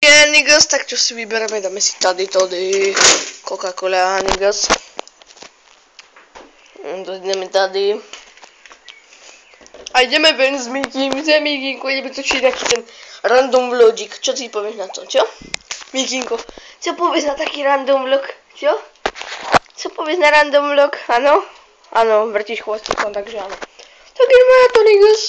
Niggas, tak čo si vybereme, dáme si tady Coca-Cola Niggas. Ideme tady. A ideme ven s Mikinko, ideme točiť taký ten random vlogik. Čo ty povieš na to, čo? Mikinko, čo povieš na taký random vlog, čo? Co povieš na random vlog, áno? Áno, vrtíš chvostikom, takže áno. Tak ideme na to, Niggas.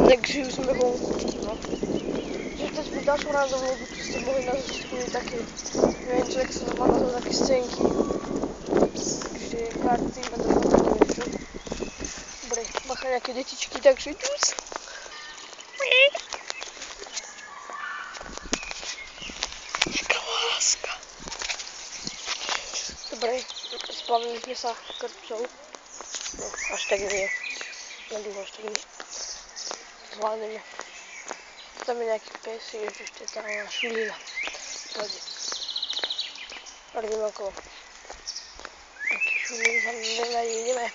Takže už sme vonku, no. Že teď by ďalšou random vlogu, čo ste mohli nazvať také, neviem čo, jak sa to má nazvať, také scénky. Takže karty, a to niečo. Dobre, bacha nejaké detičky, takže ďus. Jaká láska. Dobre, splavili sme sa krpcov. No, až tak nie. Nedúho, až tak nie. Zvládneme. Tam je nejaký pes, ešte tá šulina. Pôjde. A ideme okolo. Taký šulín sa ideme.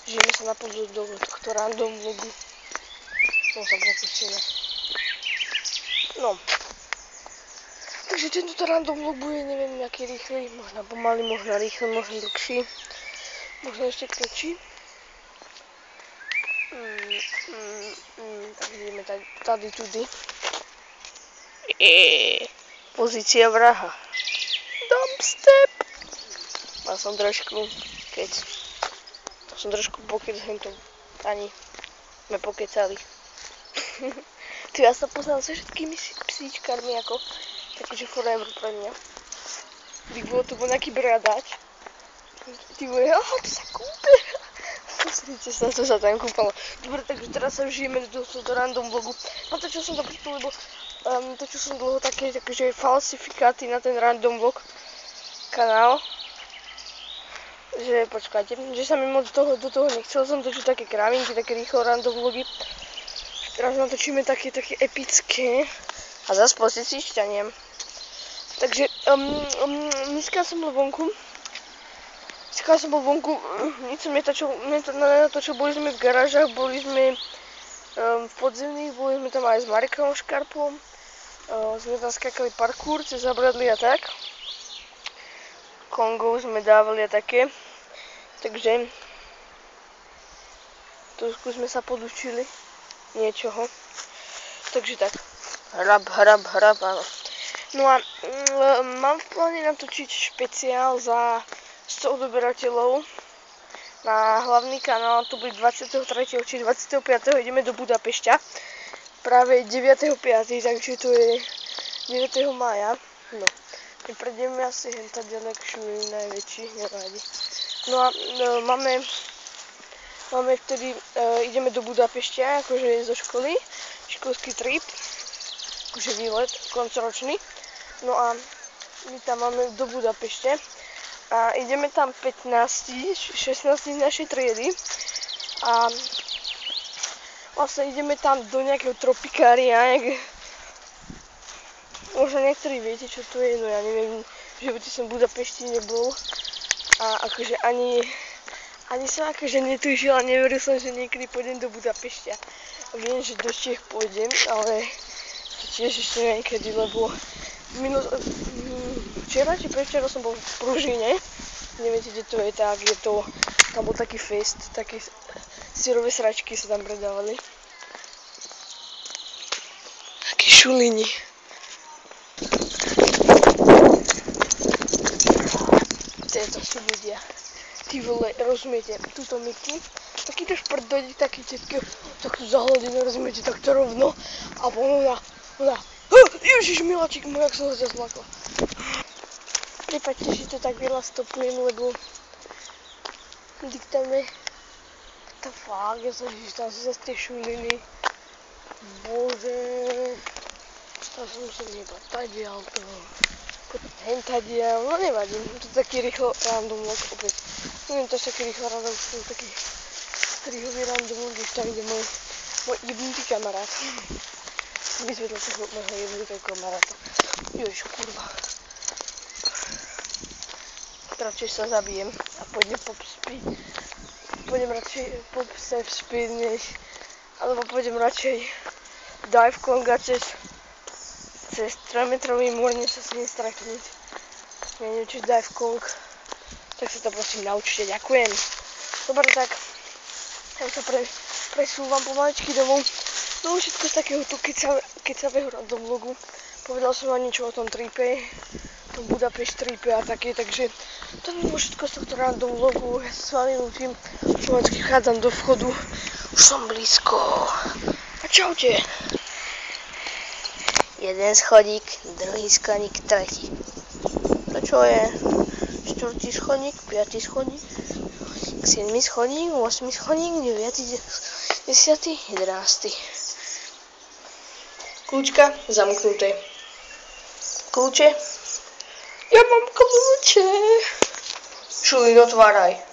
Žijeme sa na pozor do tohto random vlogu. No sa pokúsime. No. Takže tento random vlog bude, neviem, aký rýchly. Možno pomaly, možno rýchly, možno dlhší. Možno ešte kratší. Tak ideme tady tudy. Pozícia vraha. Dumpstep. Mal som trošku pokecali to. Ani sme pokecali. Ty, ja sa poznám so všetkými psíčkarmi ako takže forever pre mňa. Kdyby to bol nejaký bradač. Ty bude, to sa kúpe. Pozrite sa, to sa tam kúpalo. Dobre, takže teraz sa žijeme do tohto random vlogu. Natočil som to preto, lebo točil som dlho také, že falsifikáty na ten random vlog kanál. Že, počkajte, že sa mi moc do toho nechcel som točiť také krávinky, také rýchlo random vlogy. Teraz natočíme také epické. A zase pozícii šťaniem. Takže, dneska som bol vonku. Nič som nenatočil, boli sme v garážach, boli sme v podzemných, boli sme tam aj s Marekom Škarpom, sme tam skakali parkour cez zabradly a tak. Kongou sme dávali a také, takže trošku sme sa podučili niečoho, takže tak, hrab, áno. No a mám v pláne natočiť špeciál za 100 odoberateľov na hlavný kanál, to bude 23. či 25. ideme do Budapešťa, práve 9.5., takže to je 9. mája, no, my prejdeme asi henta ďalekšiu, najväčší, nevadí. No a máme vtedy, ideme do Budapešťa, akože zo školy, školský trip, akože výlet, koncoročný, no a my tam máme do Budapešte, a ideme tam 16 našej triedy a vlastne ideme tam do nejakého tropikária, možno niektorí viete, čo to je, no ja neviem, v živote som v Budapešti nebol a akože ani som akože netužil a neveril som, že niekedy pôjdem do Budapešťa. Viem, že do Čiech pôjdem, ale tiež ešte niekedy, lebo včera či prevčera som bol v Pružine, neviete, kde to je, tak je to, tam bol taký fest, také syrové sračky sa tam predávali. Takí šulini. Tieto sú ľudia. Ty vole, rozumiete, túto Miky, takýto šprdodík, taký tietky, tak to zahladené, rozumiete, tak to rovno, a ona, Ježiš miláčik môj, jak som ho zazlakla. Prepačte, že to tak veľa stopujem, lebo diktame. To fakt, ja som žiž, tam sú zase tie šuliny. Bože. Tam som musel nebať tadiaľ to. Hen tadiaľ, no nevadím, to je taký rýchlo random vlog opäť. Neviem, to je taký rýchlo rada, už sú taký strihový random ľudí, tam ide môj jebnutý kamarát. Vysvetlil sa môjho jebnutého kamaráta. Ježiš, kurva. Radšej sa zabijem a pôjdem pop safe speed, alebo pôjdem radšej dive konga cez 3-metrový múr, než sa s ním stretnúť. Neviem, či dive kong, tak sa to prosím naučte, ďakujem. Dobre, tak ja sa presúvam pomaličky domov. No všetko z takéhoto kecavého random vlogu. Povedal som vám niečo o tom tripe, tom Budapešť tripe a také, takže to by bolo všetko z tohto random vlogu. Ja sa s vami lúčim, pomaličky vchádzam do vchodu, už som blízko. A čaute. Jeden schodík, druhý schodík, tretí. To čo je? 4. schodík, 5. schodík, 7. schodík, 8. schodík, 9. 10. 11. Kľúčka zamknuté. Kľúče? Ja mám kľúče. Šulín, otváraj.